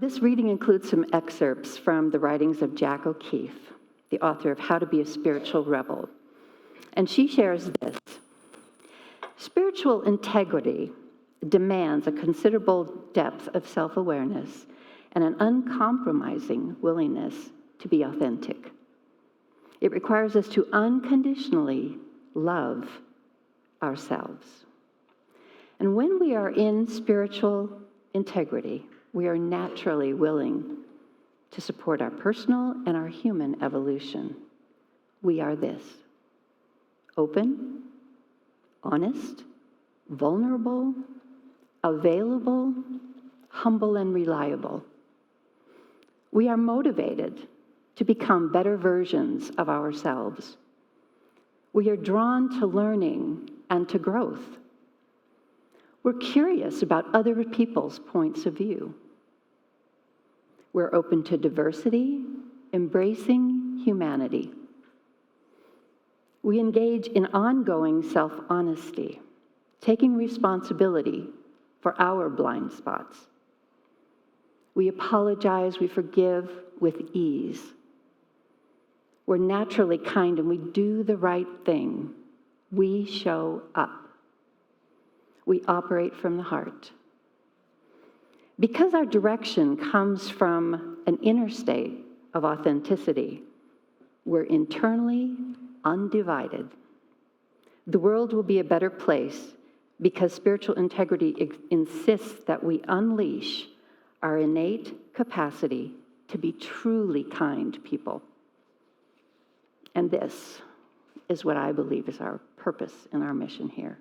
This reading includes some excerpts from the writings of Jack O'Keefe, the author of How to Be a Spiritual Rebel. And she shares this: spiritual integrity demands a considerable depth of self-awareness and an uncompromising willingness to be authentic. It requires us to unconditionally love ourselves. And when we are in spiritual integrity, we are naturally willing to support our personal and our human evolution. We are this: open, honest, vulnerable, available, humble, and reliable. We are motivated to become better versions of ourselves. We are drawn to learning and to growth. We're curious about other people's points of view. We're open to diversity, embracing humanity. We engage in ongoing self-honesty, taking responsibility for our blind spots. We apologize, we forgive with ease. We're naturally kind and we do the right thing. We show up. We operate from the heart. Because our direction comes from an inner state of authenticity, we're internally undivided. The world will be a better place because spiritual integrity insists that we unleash our innate capacity to be truly kind people. And this is what I believe is our purpose and our mission here.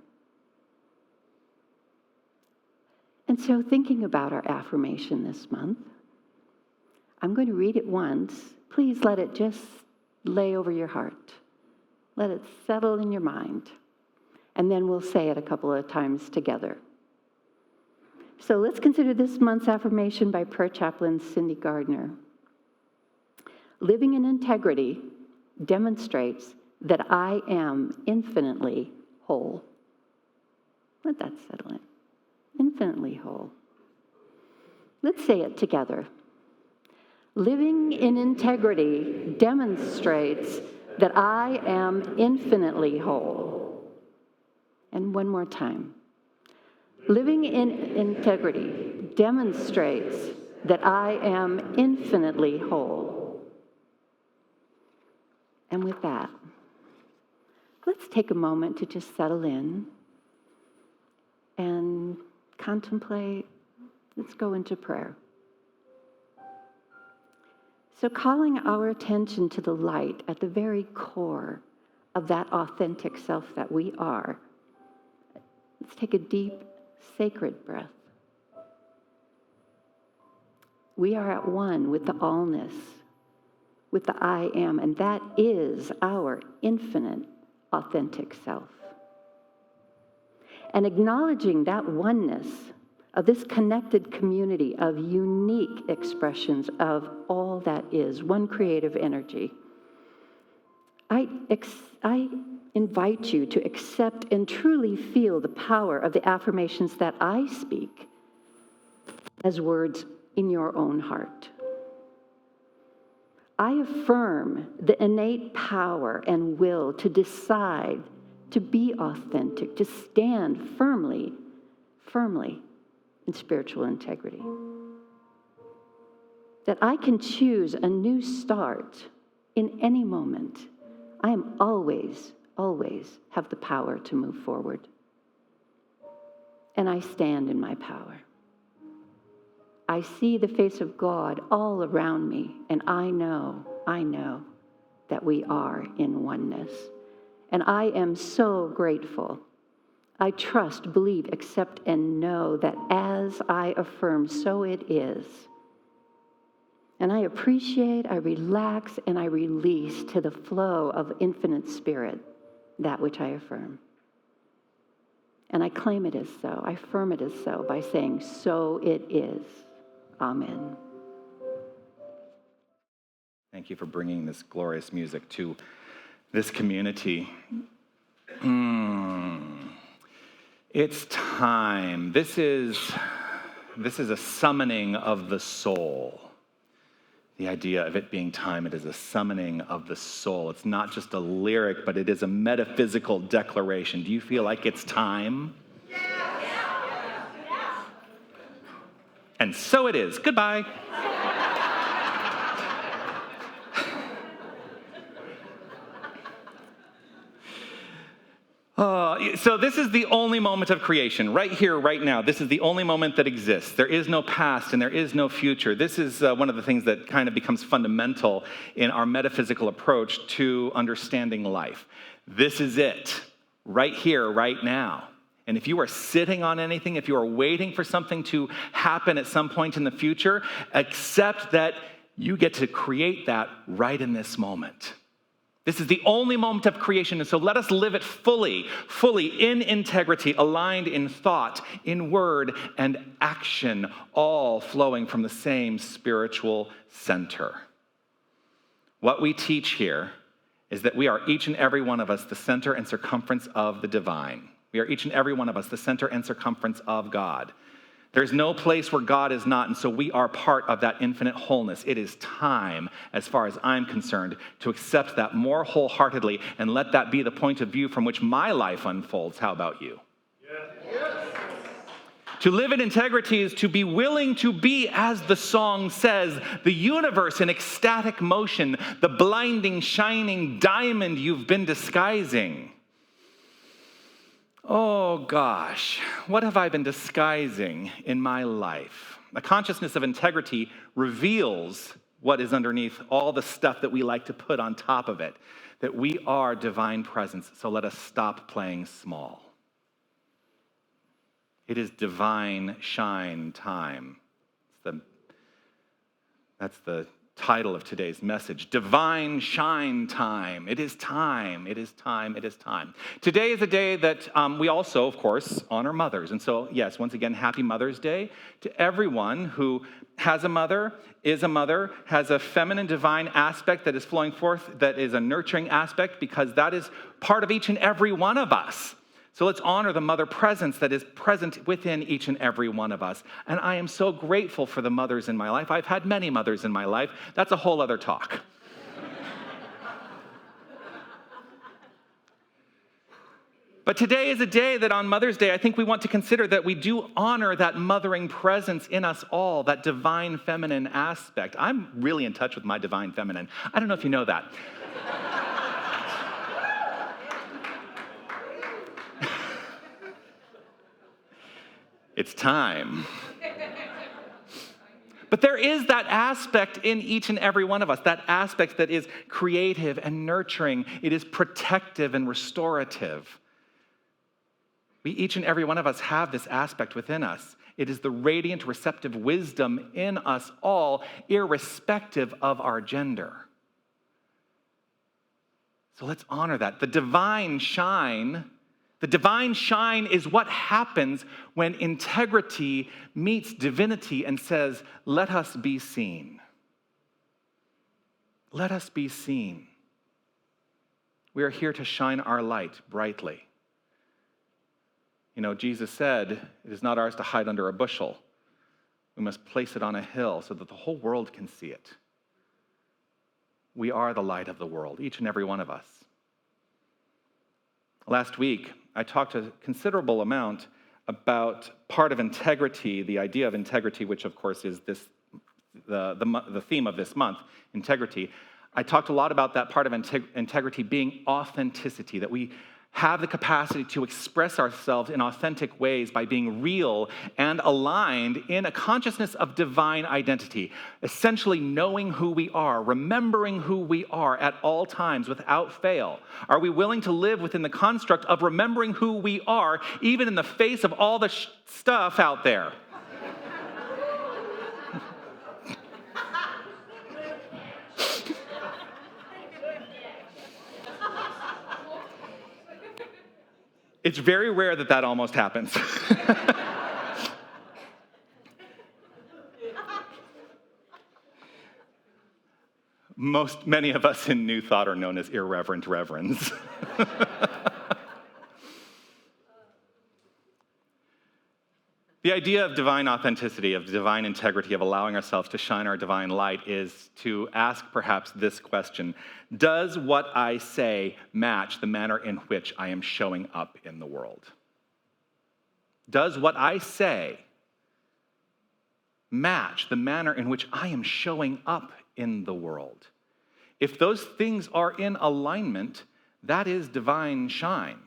And so, thinking about our affirmation this month, I'm going to read it once. Please let it just lay over your heart. Let it settle in your mind. And then we'll say it a couple of times together. So let's consider this month's affirmation by prayer chaplain Cindy Gardner. Living in integrity demonstrates that I am infinitely whole. Let that settle in. Infinitely whole. Let's say it together. Living in integrity demonstrates that I am infinitely whole. And one more time. Living in integrity demonstrates that I am infinitely whole. And with that, let's take a moment to just settle in and contemplate. Let's go into prayer. So calling our attention to the light at the very core of that authentic self that we are, let's take a deep, sacred breath. We are at one with the allness, with the I am, and that is our infinite, authentic self. And acknowledging that oneness of this connected community of unique expressions of all that is, one creative energy, I invite you to accept and truly feel the power of the affirmations that I speak as words in your own heart. I affirm the innate power and will to decide to be authentic, to stand firmly in spiritual integrity. That I can choose a new start in any moment. I am always have the power to move forward. And I stand in my power. I see the face of God all around me, and I know that we are in oneness. And I am so grateful. I trust, believe, accept, and know that as I affirm, so it is. And I appreciate, I relax, and I release to the flow of infinite spirit that which I affirm. And I claim it as so. I affirm it as so by saying, so it is. Amen. Thank you for bringing this glorious music to this community. It's time. This is This is a summoning of the soul. The idea of it being time, it is a summoning of the soul. It's not just a lyric, but it is a metaphysical declaration. Do you feel like it's time? And so it is. Goodbye. So this is the only moment of creation, right here, right now. This is the only moment that exists. There is no past and there is no future. This is one of the things that kind of becomes fundamental in our metaphysical approach to understanding life. This is it, right here, right now. And if you are sitting on anything, if you are waiting for something to happen at some point in the future, accept that you get to create that right in this moment. This is the only moment of creation, and so let us live it fully in integrity, aligned in thought, in word, and action, all flowing from the same spiritual center. What we teach here is that we are each and every one of us the center and circumference of the divine. We are each and every one of us the center and circumference of God. There's no place where God is not, and so we are part of that infinite wholeness. It is time, as far as I'm concerned, to accept that more wholeheartedly and let that be the point of view from which my life unfolds. How about you? Yes. To live in integrity is to be willing to be, as the song says, the universe in ecstatic motion, the blinding, shining diamond you've been disguising. Oh gosh, what have I been disguising in my life? A consciousness of integrity reveals what is underneath all the stuff that we like to put on top of it, that we are divine presence, so let us stop playing small. It is divine shine time. That's the title of today's message, Divine Shine Time. It is time, it is time, it is time. Today is a day that we also, of course, honor mothers. And so, yes, once again, happy Mother's Day to everyone who has a mother, is a mother, has a feminine divine aspect that is flowing forth, that is a nurturing aspect, because that is part of each and every one of us. So let's honor the mother presence that is present within each and every one of us. And I am so grateful for the mothers in my life. I've had many mothers in my life. That's a whole other talk. But today is a day that on Mother's Day, I think we want to consider that we do honor that mothering presence in us all, that divine feminine aspect. I'm really in touch with my divine feminine. I don't know if you know that. It's time. But there is that aspect in each and every one of us, that aspect that is creative and nurturing. It is protective and restorative. Each and every one of us have this aspect within us. It is the radiant, receptive wisdom in us all, irrespective of our gender. So let's honor that. The divine shine is what happens when integrity meets divinity and says, let us be seen. Let us be seen. We are here to shine our light brightly. You know, Jesus said, it is not ours to hide under a bushel. We must place it on a hill so that the whole world can see it. We are the light of the world, each and every one of us. Last week, I talked a considerable amount about part of integrity, the idea of integrity, which of course is the theme of this month, integrity. I talked a lot about that part of integrity being authenticity, that we have the capacity to express ourselves in authentic ways by being real and aligned in a consciousness of divine identity, essentially knowing who we are, remembering who we are at all times without fail. Are we willing to live within the construct of remembering who we are, even in the face of all the stuff out there? It's very rare that almost happens. Many of us in New Thought are known as irreverent reverends. The idea of divine authenticity, of divine integrity, of allowing ourselves to shine our divine light is to ask perhaps this question: does what I say match the manner in which I am showing up in the world? Does what I say match the manner in which I am showing up in the world? If those things are in alignment, that is divine shine.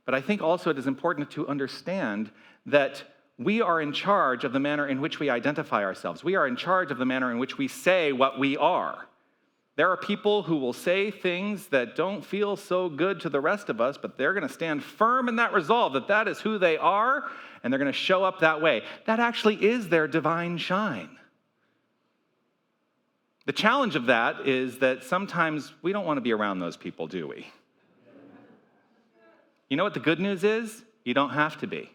But I think also it is important to understand that we are in charge of the manner in which we identify ourselves. We are in charge of the manner in which we say what we are. There are people who will say things that don't feel so good to the rest of us, but they're going to stand firm in that resolve that that is who they are, and they're going to show up that way. That actually is their divine shine. The challenge of that is that sometimes we don't want to be around those people, do we? You know what the good news is? You don't have to be.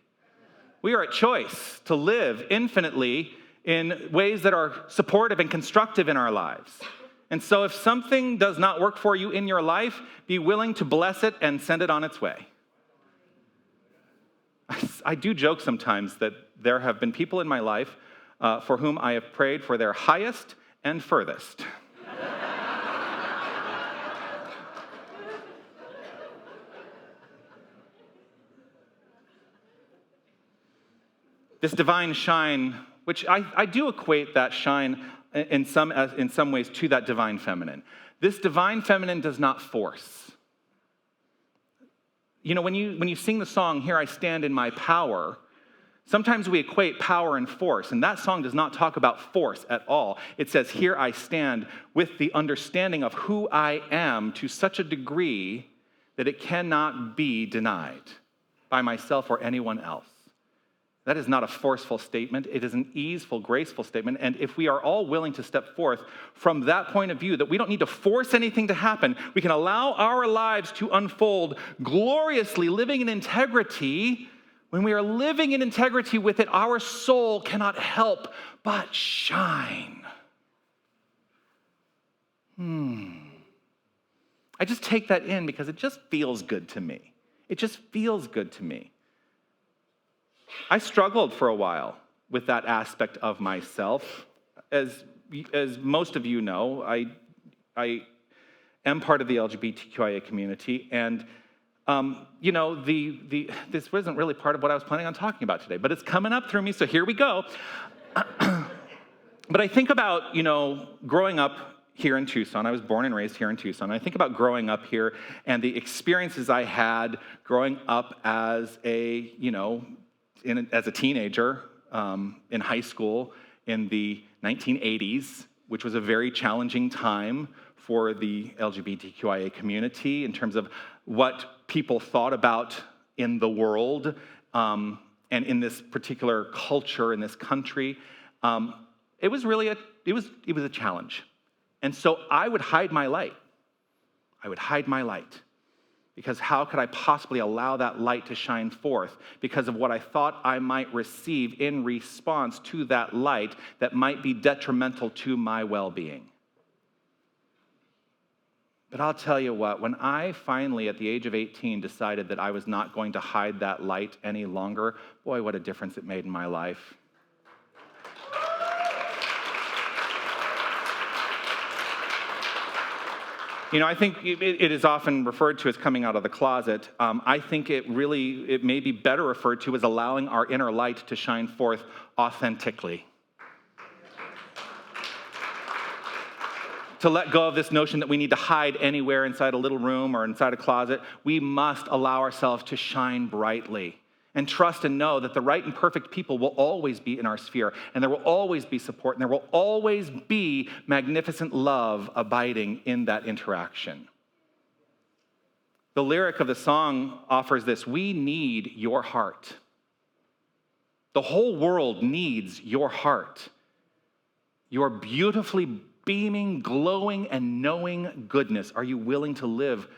We are at choice to live infinitely in ways that are supportive and constructive in our lives. And so if something does not work for you in your life, be willing to bless it and send it on its way. I do joke sometimes that there have been people in my life for whom I have prayed for their highest and furthest. This divine shine, which I do equate that shine in some ways to that divine feminine. This divine feminine does not force. You know, when you sing the song, "Here I Stand in My Power," sometimes we equate power and force, and that song does not talk about force at all. It says, "Here I stand with the understanding of who I am to such a degree that it cannot be denied by myself or anyone else." That is not a forceful statement. It is an easeful, graceful statement. And if we are all willing to step forth from that point of view, that we don't need to force anything to happen, we can allow our lives to unfold gloriously, living in integrity. When we are living in integrity with it, our soul cannot help but shine. I just take that in because it just feels good to me. It just feels good to me. I struggled for a while with that aspect of myself. As most of you know, I am part of the LGBTQIA community, and this wasn't really part of what I was planning on talking about today, but it's coming up through me, so here we go. But I think about, growing up here in Tucson. I was born and raised here in Tucson. I think about growing up here and the experiences I had growing up as a teenager in high school in the 1980s, which was a very challenging time for the LGBTQIA community in terms of what people thought about in the world and in this particular culture in this country. It was really a challenge. And so I would hide my light. Because how could I possibly allow that light to shine forth because of what I thought I might receive in response to that light that might be detrimental to my well-being? But I'll tell you what, when I finally, at the age of 18, decided that I was not going to hide that light any longer, boy, what a difference it made in my life. I think it is often referred to as coming out of the closet. I think it may be better referred to as allowing our inner light to shine forth authentically. To let go of this notion that we need to hide anywhere inside a little room or inside a closet. We must allow ourselves to shine brightly and trust and know that the right and perfect people will always be in our sphere, and there will always be support, and there will always be magnificent love abiding in that interaction. The lyric of the song offers this: we need your heart. The whole world needs your heart. Your beautifully beaming, glowing, and knowing goodness. Are you willing to live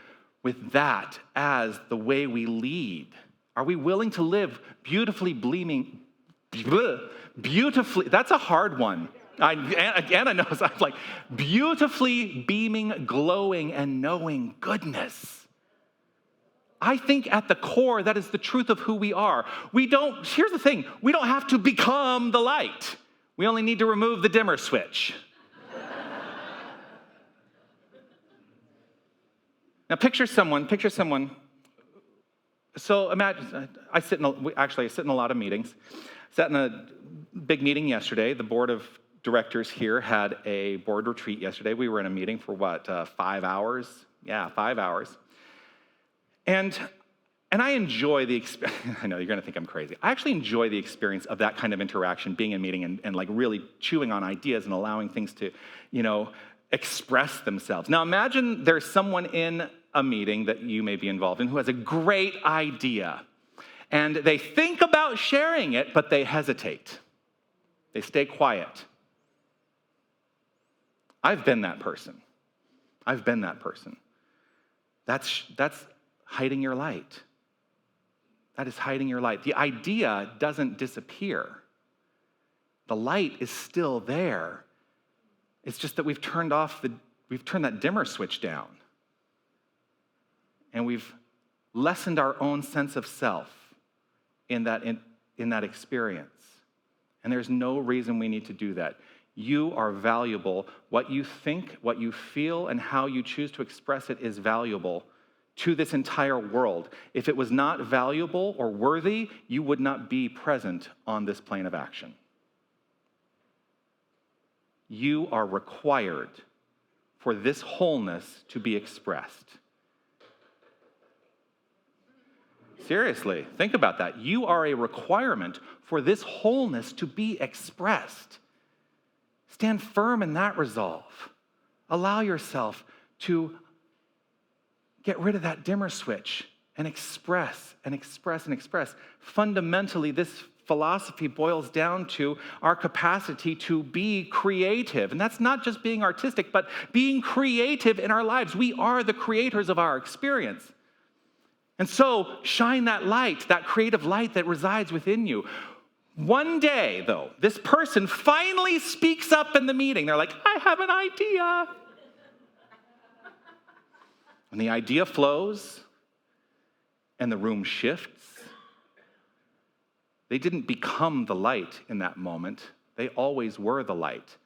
with that as the way we lead? Are we willing to live beautifully that's a hard one. Anna knows, I'm like, beautifully beaming, glowing, and knowing goodness. I think at the core, that is the truth of who we are. Here's the thing, we don't have to become the light. We only need to remove the dimmer switch. Now picture someone. So imagine, I sit in a lot of meetings. Sat in a big meeting yesterday. The board of directors here had a board retreat yesterday. We were in a meeting for 5 hours? Yeah, 5 hours. And I enjoy the experience. I know you're going to think I'm crazy. I actually enjoy the experience of that kind of interaction, being in a meeting and like really chewing on ideas and allowing things to, express themselves. Now imagine there's someone in a meeting that you may be involved in who has a great idea. And they think about sharing it, but they hesitate. They stay quiet. I've been that person. That's hiding your light. That is hiding your light. The idea doesn't disappear. The light is still there. It's just that we've turned that dimmer switch down. And we've lessened our own sense of self in that experience. And there's no reason we need to do that. You are valuable. What you think, what you feel, and how you choose to express it is valuable to this entire world. If it was not valuable or worthy, you would not be present on this plane of action. You are required for this wholeness to be expressed. Seriously, think about that. You are a requirement for this wholeness to be expressed. Stand firm in that resolve. Allow yourself to get rid of that dimmer switch and express and express and express. Fundamentally, this philosophy boils down to our capacity to be creative. And that's not just being artistic, but being creative in our lives. We are the creators of our experience. And so shine that light, that creative light that resides within you. One day, though, this person finally speaks up in the meeting. They're like, I have an idea. And the idea flows, and the room shifts. They didn't become the light in that moment. They always were the light.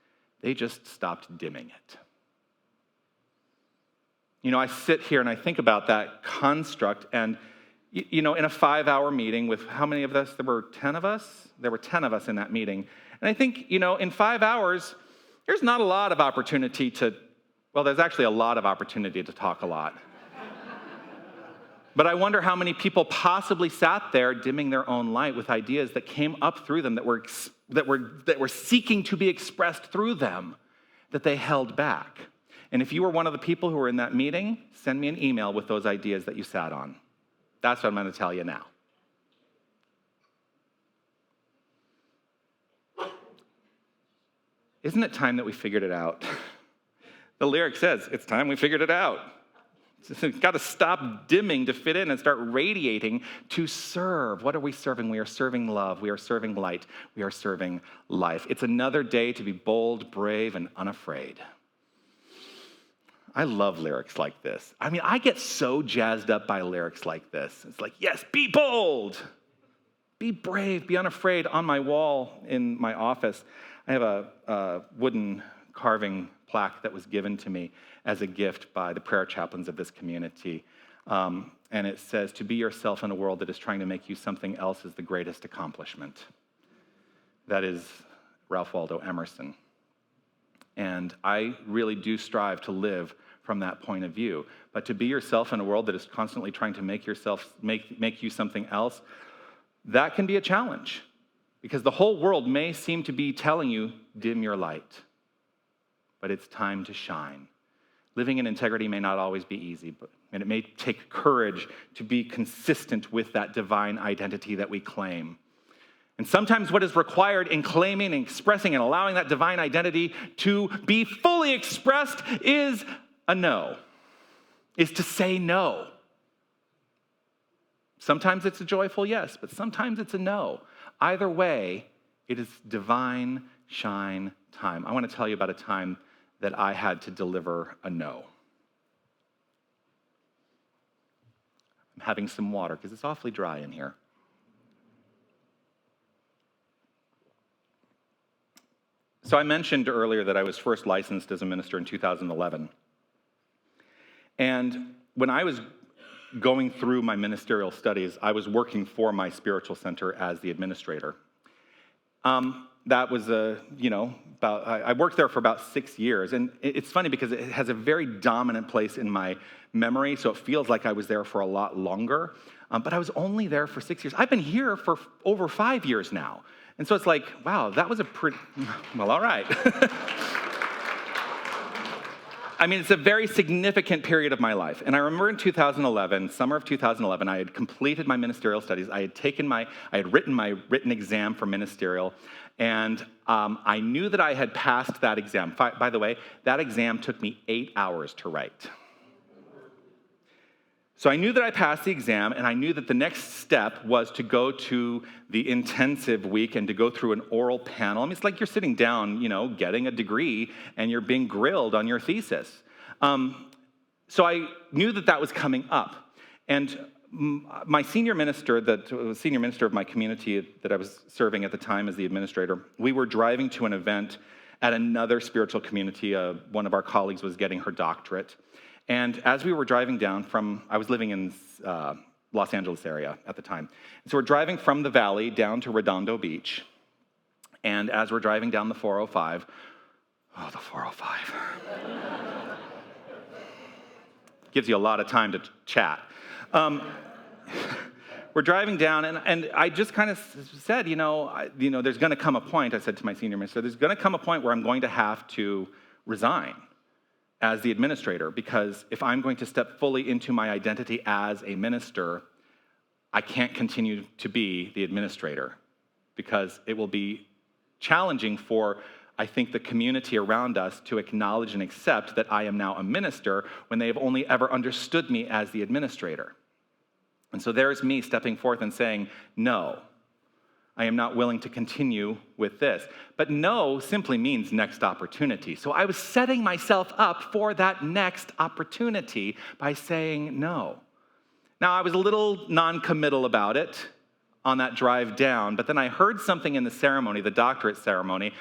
They just stopped dimming it. I sit here and I think about that construct, and in a 5-hour meeting with how many of us? There were 10 of us? There were 10 of us in that meeting. And I think, in 5 hours, there's not a lot of opportunity there's actually a lot of opportunity to talk a lot. But I wonder how many people possibly sat there dimming their own light with ideas that came up through them, that were seeking to be expressed through them, that they held back. And if you were one of the people who were in that meeting, send me an email with those ideas that you sat on. That's what I'm going to tell you now. Isn't it time that we figured it out? The lyric says, it's time we figured it out. We've got to stop dimming to fit in and start radiating to serve. What are we serving? We are serving love. We are serving light. We are serving life. It's another day to be bold, brave, and unafraid. I love lyrics like this. I get so jazzed up by lyrics like this. It's like, yes, be bold, be brave, be unafraid. On my wall in my office, I have a wooden carving plaque that was given to me as a gift by the prayer chaplains of this community. And it says, to be yourself in a world that is trying to make you something else is the greatest accomplishment. That is Ralph Waldo Emerson. And I really do strive to live from that point of view. But to be yourself in a world that is constantly trying to make you something else, that can be a challenge. Because the whole world may seem to be telling you, dim your light. But it's time to shine. Living in integrity may not always be easy, and it may take courage to be consistent with that divine identity that we claim. And sometimes what is required in claiming and expressing and allowing that divine identity to be fully expressed is a no, is to say no. Sometimes it's a joyful yes, but sometimes it's a no. Either way, it is divine shine time. I want to tell you about a time that I had to deliver a no. I'm having some water because it's awfully dry in here. So I mentioned earlier that I was first licensed as a minister in 2011. And when I was going through my ministerial studies, I was working for my spiritual center as the administrator. That was I worked there for about 6 years. And it's funny because it has a very dominant place in my memory, so it feels like I was there for a lot longer. But I was only there for 6 years. I've been here for over 5 years now. And so it's like, wow, that was a pretty, well, all right. I mean, it's a very significant period of my life. And I remember in 2011, summer of 2011, I had completed my ministerial studies. I had written my written exam for ministerial. And I knew that I had passed that exam. By the way, that exam took me 8 hours to write. So I knew that I passed the exam, and I knew that the next step was to go to the intensive week and to go through an oral panel. I mean, it's like you're sitting down, getting a degree, and you're being grilled on your thesis. So I knew that that was coming up. And my senior minister, that was senior minister of my community that I was serving at the time as the administrator, we were driving to an event at another spiritual community. One of our colleagues was getting her doctorate. And as we were driving down I was living in Los Angeles area at the time. So we're driving from the valley down to Redondo Beach. And as we're driving down the 405, the 405. Gives you a lot of time to chat. We're driving down, and I just kind of said, there's going to come a point, I said to my senior minister, there's going to come a point where I'm going to have to resign as the administrator, because if I'm going to step fully into my identity as a minister, I can't continue to be the administrator, because it will be challenging for, I think, the community around us to acknowledge and accept that I am now a minister when they have only ever understood me as the administrator. And so there's me stepping forth and saying, no, I am not willing to continue with this. But no simply means next opportunity. So I was setting myself up for that next opportunity by saying no. Now, I was a little non-committal about it on that drive down, but then I heard something in the ceremony, the doctorate ceremony,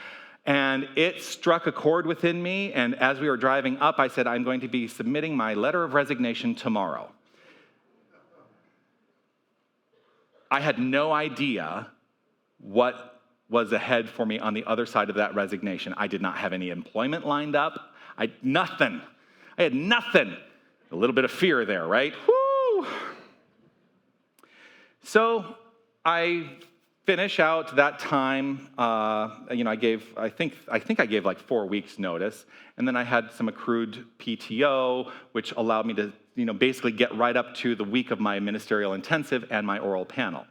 and it struck a chord within me. And as we were driving up, I said, I'm going to be submitting my letter of resignation tomorrow. I had no idea what was ahead for me on the other side of that resignation. I did not have any employment lined up. Nothing. I had nothing. A little bit of fear there, right? Woo! So I finish out that time. I think I gave like 4 weeks notice, and then I had some accrued PTO, which allowed me to basically get right up to the week of my ministerial intensive and my oral panel.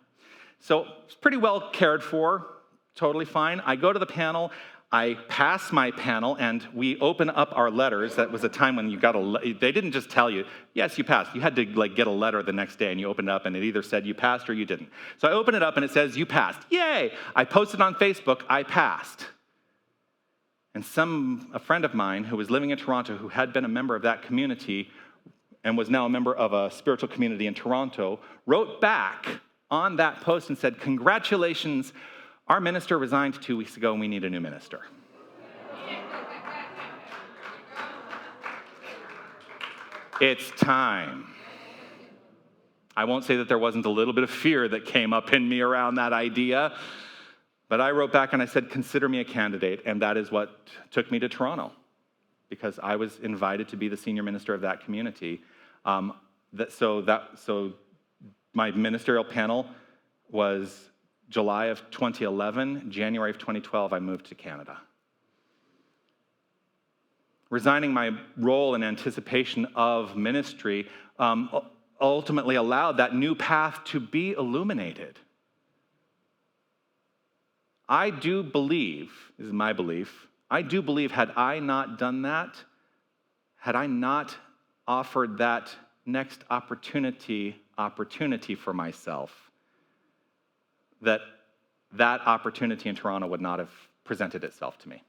So it's pretty well cared for, totally fine. I go to the panel, I pass my panel, and we open up our letters. That was a time when they didn't just tell you, yes, you passed. You had to get a letter the next day, and you open it up, and it either said you passed or you didn't. So I open it up, and it says you passed. Yay! I posted on Facebook, I passed. And a friend of mine who was living in Toronto, who had been a member of that community and was now a member of a spiritual community in Toronto, wrote back on that post and said, congratulations, our minister resigned 2 weeks ago and we need a new minister. It's time. I won't say that there wasn't a little bit of fear that came up in me around that idea, but I wrote back and I said, consider me a candidate, and that is what took me to Toronto, because I was invited to be the senior minister of that community. So my ministerial panel was July of 2011. January of 2012, I moved to Canada. Resigning my role in anticipation of ministry ultimately allowed that new path to be illuminated. I do believe, this is my belief, I do believe had I not done that, had I not offered that next opportunity for myself, that opportunity in Toronto would not have presented itself to me.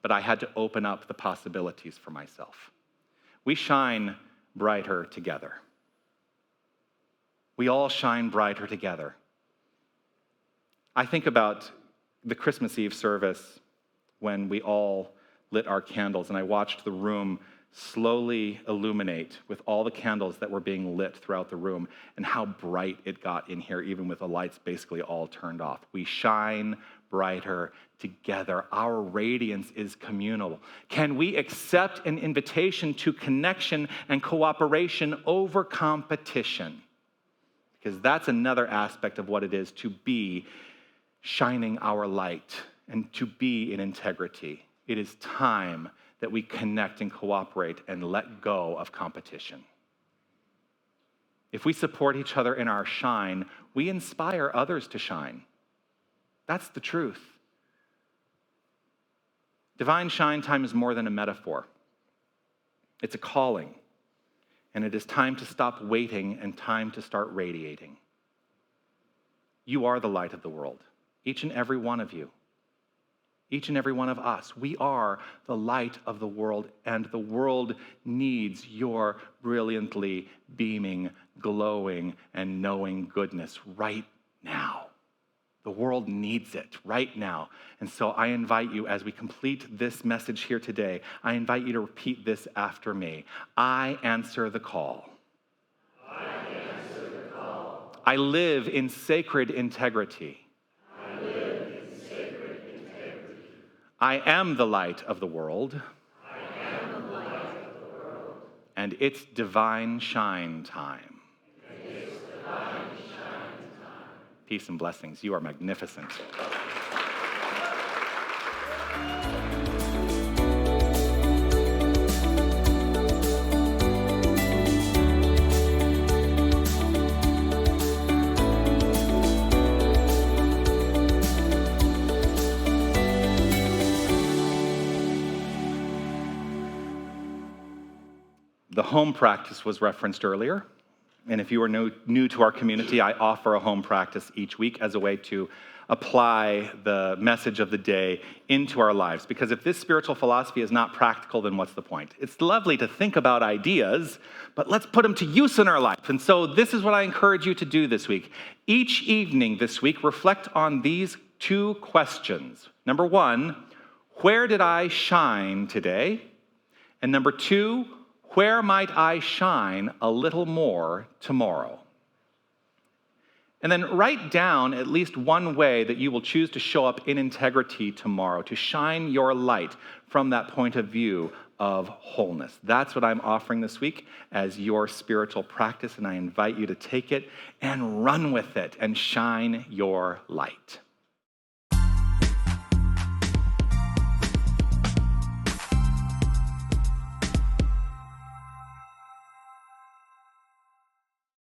But I had to open up the possibilities for myself. We shine brighter together. We all shine brighter together. I think about the Christmas Eve service when we all lit our candles, and I watched the room slowly illuminate with all the candles that were being lit throughout the room, and how bright it got in here, even with the lights basically all turned off. We shine brighter together. Our radiance is communal. Can we accept an invitation to connection and cooperation over competition? Because that's another aspect of what it is to be shining our light and to be in integrity. It is time that we connect and cooperate and let go of competition. If we support each other in our shine, we inspire others to shine. That's the truth. Divine shine time is more than a metaphor. It's a calling, and it is time to stop waiting and time to start radiating. You are the light of the world, each and every one of you. Each and every one of us. We are the light of the world, and the world needs your brilliantly beaming, glowing, and knowing goodness right now. The world needs it right now. And so I invite you, as we complete this message here today, I invite you to repeat this after me. I answer the call. I answer the call. I live in sacred integrity. I am the light of the world. I am the light of the world. And it's divine shine time. It's divine shine time. Peace and blessings. You are magnificent. The home practice was referenced earlier, and if you are new to our community, I offer a home practice each week as a way to apply the message of the day into our lives. Because if this spiritual philosophy is not practical, then what's the point? It's lovely to think about ideas, but let's put them to use in our life. And so this is what I encourage you to do this week. Each evening this week, reflect on these two questions. Number one, where did I shine today? And number two, where might I shine a little more tomorrow? And then write down at least one way that you will choose to show up in integrity tomorrow, to shine your light from that point of view of wholeness. That's what I'm offering this week as your spiritual practice, and I invite you to take it and run with it and shine your light.